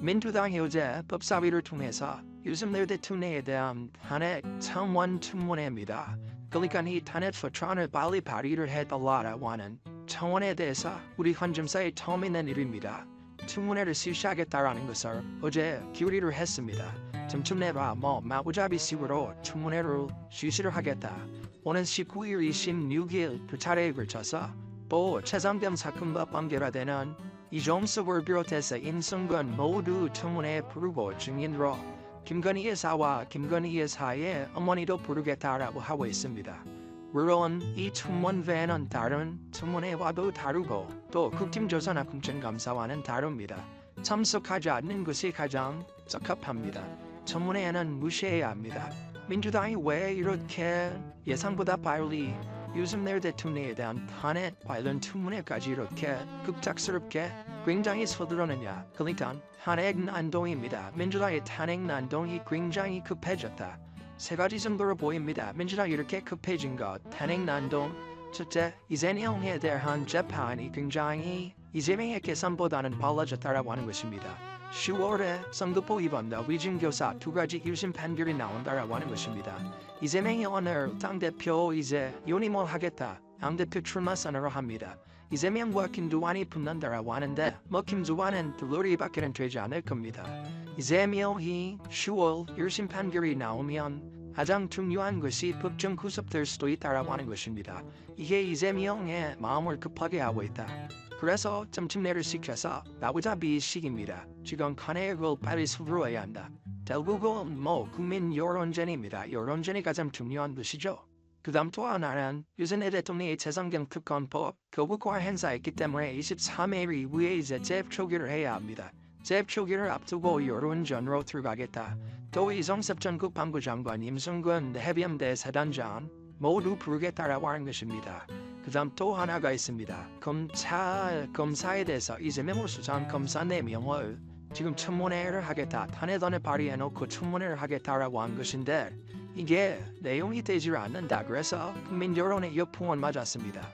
민주당이 어제 법사위를 통해서 윤석열 대통령에 대한 탄핵 청원 청문회입니다. 그러니까 이 탄핵 소추안을 빨리 발의를 해달라고 하는 청원에 대해서 우리 헌정사에 처음 있는 일입니다. 청문회를 실시하겠다라는 것을 어제 결의를 했습니다. 점심내봐 마구잡이식으로 청문회를 실시를 하겠다. 오는 19일, 26일 두 차례에 걸쳐서 또 최상병 사건과 관계되는 이종석을 비롯해서 인성근 모두 청문회에 부르고 증인으로 김건희 여사와 김건희 여사의 어머니도 부르겠다라고 하고 있습니다. 물론 이 청문회는 다른 청문회와도 다르고 또 국정조사나 국정감사와는 다릅니다. 참석하지 않는 것이 가장 적합합니다. 청문회는 무시해야 합니다. 민주당이 왜 이렇게 예상보다 빨리 윤석열 대통령에 대한 탄핵 관련 청문회까지 이렇게 급작스럽게 굉장히 서두르느냐. 그러니까 탄핵 난동입니다. 민주당의 탄핵 난동이 굉장히 급해졌다. 세 가지 정도로 보입니다. 민주당이 이렇게 급해진 것, 탄핵 난동. 첫째, 이재명에 대한 재판이 굉장히 이재명의 계산보다는 빨라졌다라고 하는 것입니다. 10월에 성급호 위반과 위증교사 두 가지 1심 판결이 나온다라고 하는 것입니다. 이재명이 오늘 당대표 이제 연임을 하겠다. 당대표 출마 선언을 합니다. 이재명과 김두관이 붙는다라고 하는데 김두관은 들러리밖에는 되지 않을 겁니다. 이재명이 10월 1심 판결이 나오면 가장 중요한 것이 법정 구속될 수도 있다라고 하는 것입니다. 이게 이재명의 마음을 급하게 하고 있다. 그래서 점침내를 시켜서 마구잡이식입니다. 지금 탄핵을 빨리 서두러야 한다. 결국은 국민 여론전입니다. 여론전이 가장 중요한 것이죠. 그 다음 또 하나는 윤석열 대통령의 최상병 특검법 거부권 행사했기 때문에 23일 이후에 이제 재표기를 해야 합니다. 재표기를 앞두고 여론전으로 들어가겠다. 또 이종섭 전 국방부 장관, 임성근 해병대 사단장 모두 부르겠다라고 하는 것입니다. 그 다음 또 하나가 있습니다. 검사에 대해서 이재명을 수사한 검사 4명을 지금 청문회를 하겠다. 탄핵안을 발의해놓고 청문회를 하겠다라고 한 것인데 이게 내용이 되질 않는다. 그래서 국민 여론의 역풍은 맞았습니다.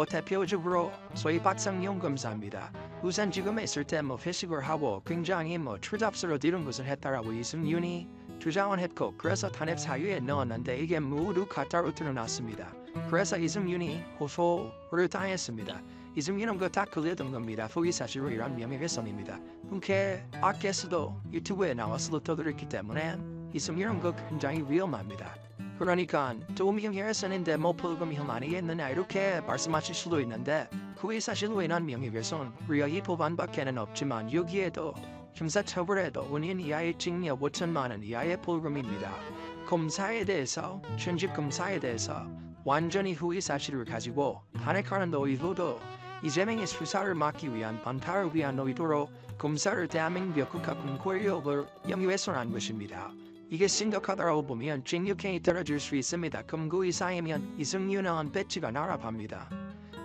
대표적으로 소위 박상용 검사입니다. 우선 지금 있을 때 회식을 하고 굉장히 추잡스러워 이런 것을 했다라고 이승윤이 주장을 했고 그래서 탄핵 사유에 넣었는데 이게 모두 가짜로 드러났습니다. 그래서 이승윤이 호소를 당했습니다. 이승윤은 다 걸렸던 겁니다. 후기 사실로 이런 명예훼손입니다. 국회 밖에서도 유튜브에 나와서 떠들었기 때문에 이승윤은 굉장히 위험합니다. 그러니까 또 명예훼손인데 벌금형 아니겠느냐 이렇게 말씀하실 수도 있는데 후기 사실로 인한 명예훼손 우리가 법안밖에는 없지만 여기에도 형사처벌에도 5년 이하의 징역 5천만 원 이하의 벌금입니다. 검사에 대해서 전직 검사에 대해서 완전히 후기 사실을 가지고 탄핵하는 의도도 이재명의 수사를 막기 위한 반타를 위한 의도로 검사를 대한민국 국가 권력을 명예훼손한 것입니다. 이게 심각하다고 보면 징역형이 떨어질 수 있습니다. 금고 이상이면 이승윤은 배치가 나랍합니다.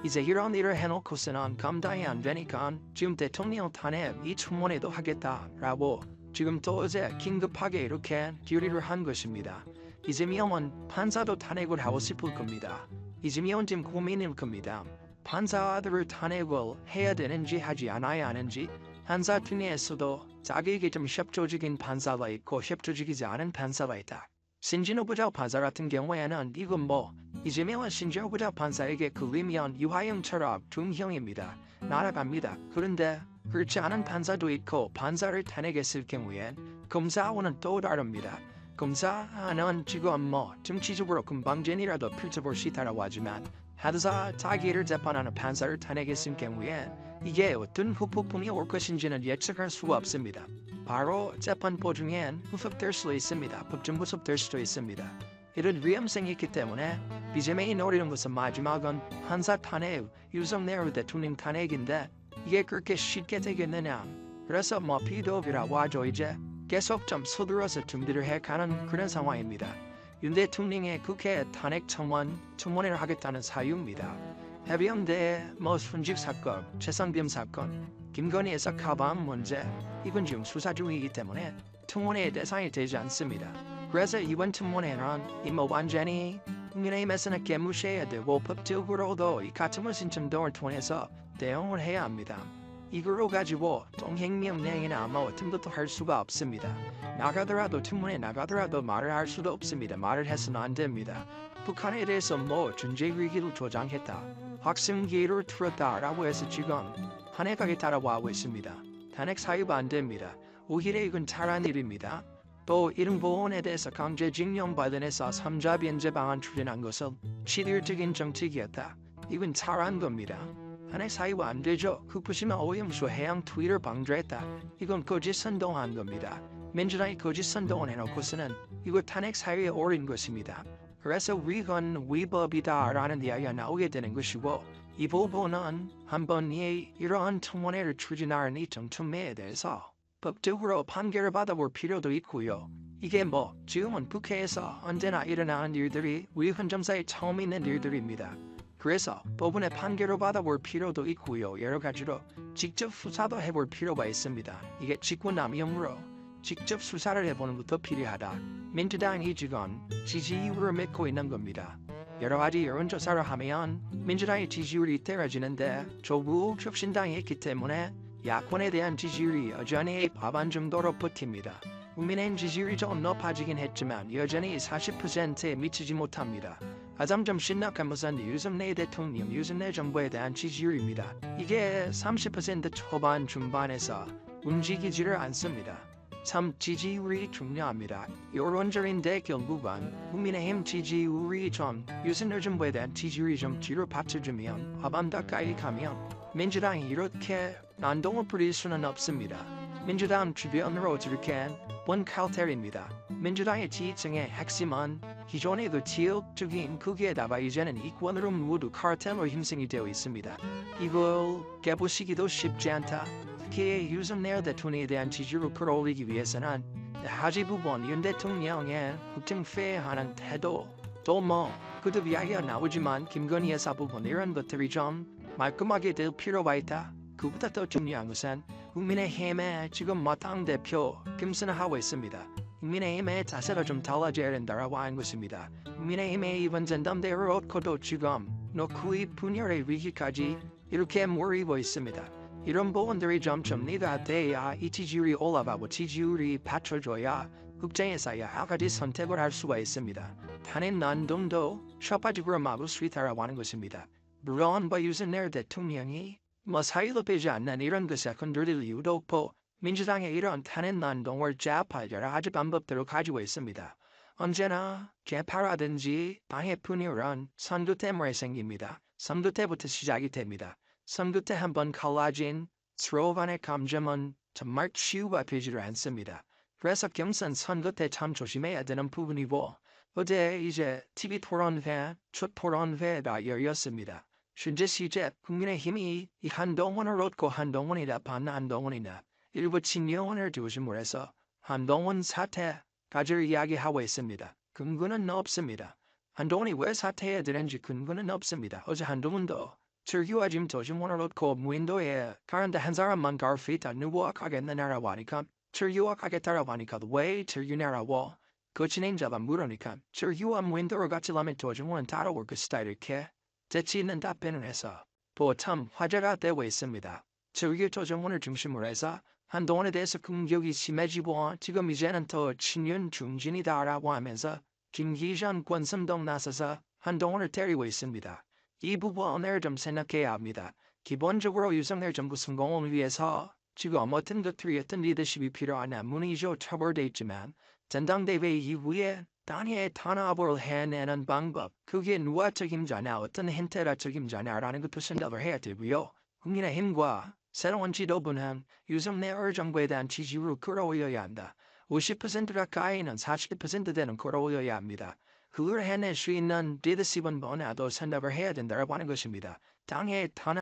이제 이런 일을 해놓고서는 감당이 안 되니까 지금 대통령 탄핵 이 청문회도 하겠다라고 지금 또 어제 긴급하게 이렇게 결의를 한 것입니다. 이재명은 판사도 탄핵을 하고 싶을 겁니다. 이재명은 지금 고민일 겁니다. 판사들을 탄핵을 해야 되는지 하지 않아야 하는지 판사 중에서도 자기에게 좀 협조적인 판사가 있고 협조적이지 않은 판사가 있다. 신진호 부장 판사 같은 경우에는 이건 이재명은 신진호 부장 판사에게 걸리면 유하영처럼 중형입니다. 날아갑니다. 그런데 그렇지 않은 판사도 있고 판사를 탄핵했을 경우엔 검사와는 또 다릅니다. 검사는 지금 정치적으로 금방전이라도 펼쳐볼 수 있다고 하지만 하드사 자기를 재판하는 판사를 탄핵했을 경우에 이게 어떤 후폭풍이 올 것인지는 예측할 수가 없습니다. 바로 재판부 중엔 후폭될 수도 있습니다. 법정 구속될 수도 있습니다. 이런 위험성이 있기 때문에 이재명이 노리는 것은 마지막은 판사 탄핵, 윤석열 대통령 탄핵인데 이게 그렇게 쉽게 되겠느냐. 그래서 비도비라고 하죠. 이제 계속 좀 서둘러서 준비를 해가는 그런 상황입니다. 윤 대통령의 국회 탄핵 청문회를 하겠다는 사유입니다. 해병대 순직 사건, 최상병 사건, 김건희 여사 가방 문제 이건 지금 수사 중이기 때문에 청문회의 대상이 되지 않습니다. 그래서 이번 청문회는 완전히 국민의힘에서는 개무시해야 되고 법적으로도 이 가처분 신청 등을 통해서 대응을 해야 합니다. 이걸로 가지고 동행명령이나 아무 어떤 것도 할 수가 없습니다. 나가더라도 청문회 나가더라도 말을 할 수도 없습니다. 말을 해서는 안 됩니다. 북한에 대해서 존재위기를 조장했다. 확성기를 틀었다라고 해서 지금 탄핵하게 따라와고 있습니다. 탄핵 사유가 안 됩니다. 오히려 이건 잘한 일입니다. 또 이런 보안에 대해서 강제징용 관련해서 3자 변제 방안 추진한 것은 실질적인 정책이었다. 이건 잘한 겁니다. 탄핵 사유가 안 되죠. 후쿠시마 오염수 해양 트위터 방조했다. 이건 거짓 선동한 겁니다. 민주당이 거짓 선동을 해놓고서는 이거 탄핵 사유에 오른 것입니다. 그래서 이건 위법이다라는 이야기가 나오게 되는 것이고 이 부분은 한번 이러한 청문회를 추진하는 이 청문회에 대해서 법적으로 판결을 받아볼 필요도 있고요. 이게 지금은 국회에서 언제나 일어나는 일들이 우리 헌정사에 처음 있는 일들입니다. 그래서 법원의 판결을 받아볼 필요도 있고요. 여러 가지로 직접 수사도 해볼 필요가 있습니다. 이게 직권남용으로 직접 수사를 해보는 것도 필요하다. 민주당이 지금 지지율을 맺고 있는 겁니다. 여러 가지 여론조사를 하면 민주당의 지지율이 떨어지는데 조국 혁신당이 있기 때문에 야권에 대한 지지율이 여전히 과반 정도로 버팁니다. 국민의힘 지지율이 좀 높아지긴 했지만 여전히 40%에 미치지 못합니다. 가장 좀 심각한 것은 윤석열 대통령, 윤석열 정부에 대한 지지율입니다. 이게 30% 초반 중반에서 움직이지를 않습니다. 참 지지율이 중요합니다. 여론조사인데 결국은 국민의힘 지지율이 좀 윤석열 정부에 대한 지지율이 좀 뒤로 받쳐주면 과반 가까이 가면 민주당이 이렇게 난동을 부릴 수는 없습니다. 민주당 주변으로 저렇게 원칼텔입니다. 민주당의 지지층의 핵심은 기존의 지역적인 크기에다가 이제는 이권으로 모두 카르텔로 형성이 되어 있습니다. 이걸 깨부시기도 쉽지 않다. 특히 윤석열 대통령에 대한 지지를 끌어올리기 위해서는 하지 부분 윤 대통령의 국정회의하는 태도 또 그도 이야기가 나오지만 김건희 여사 부분 이런 것들이 좀 말끔하게 될 필요가 있다. 그보다 더 중요한 것은 국민의힘의 지금 당대표 김선하고 있습니다. 국민의힘의 자세가 좀 달라져야 된다라고 하는 것입니다. 국민의힘의 이번 전당대회를 얻고도 지금 노후의 분열의 위기까지 이렇게 몰리고 있습니다. 이런 부분들이 좀 정리가 돼야 이 지지율이 올라가고 지지율이 받쳐줘야 국정에서 여러 가지 선택을 할 수가 있습니다. 탄핵 난동도 셔빠지고 막을 수 있다라고 하는 것입니다. 물론 윤석열 대통령이 사이로 빼지 않는 이런 것에 건드릴 이유도 없고 민주당의 이런 탄핵 난동을 제압할 여러 가지 방법들을 가지고 있습니다. 언제나 개파라든지 당의 분열은 선거 때문에 생깁니다. 선거 때부터 시작이 됩니다. 선거 때 한번 갈라진 서로 간의 감정은 정말 치유가 되지를 않습니다. 그래서 경선 선거 때 참 조심해야 되는 부분이고 어제 이제 TV 토론회, 첫 토론회가 열렸습니다. 현재 시제 국민의힘이 이 한동훈을 얻고 한동훈이다 반 한동훈이다 일부 친여원을 중심으로 해서 한동훈 사퇴 가지를 이야기하고 있습니다. 근거는 없습니다. 한동훈이 왜 사퇴해야 되는지 근거는 없습니다. 어제 한동훈도 철규와 지금 도심원을 얻고 무인도에 가는데 한 사람만 갈 수 있다. 누구와 가겠느냐라고 하니까 철규와 가겠다라고 하니까 왜 철규냐라고 그 진행자가 물으니까 철규와 무인도를 같이라면 도심원은 따라올 것이다 이렇게 재치 있는 답변을 해서 참 화제가 되고 있습니다. 철규 도심원을 중심으로 해서 한동훈에 대해서 공격이 심해지고 지금 이제는 더 친윤 중진이다라고 하면서 김기현 권성동 나서서 한동훈을 때리고 있습니다. 이 부분을 좀 생각해야 합니다. 기본적으로 윤석열 정부 성공을 위해서 지금 어떤 것들이 어떤 리더십이 필요하냐 문의조 처벌돼 있지만 전당대회 이후에 당의 탄압을 해내는 방법 그게 누가 책임자냐 어떤 형태가 책임자냐라는 것도 생각을 해야 되고요. 국민의힘과 새로운 지도부는 윤석열 정부에 대한 지지율을 끌어올려야 한다. 50% 가까이는 40%대는 끌어올려야 합니다. 그걸 해낼 수 있는 리더십은 뭐냐도 생각을 해야 된다고 하는 것입니다. 당의 탄압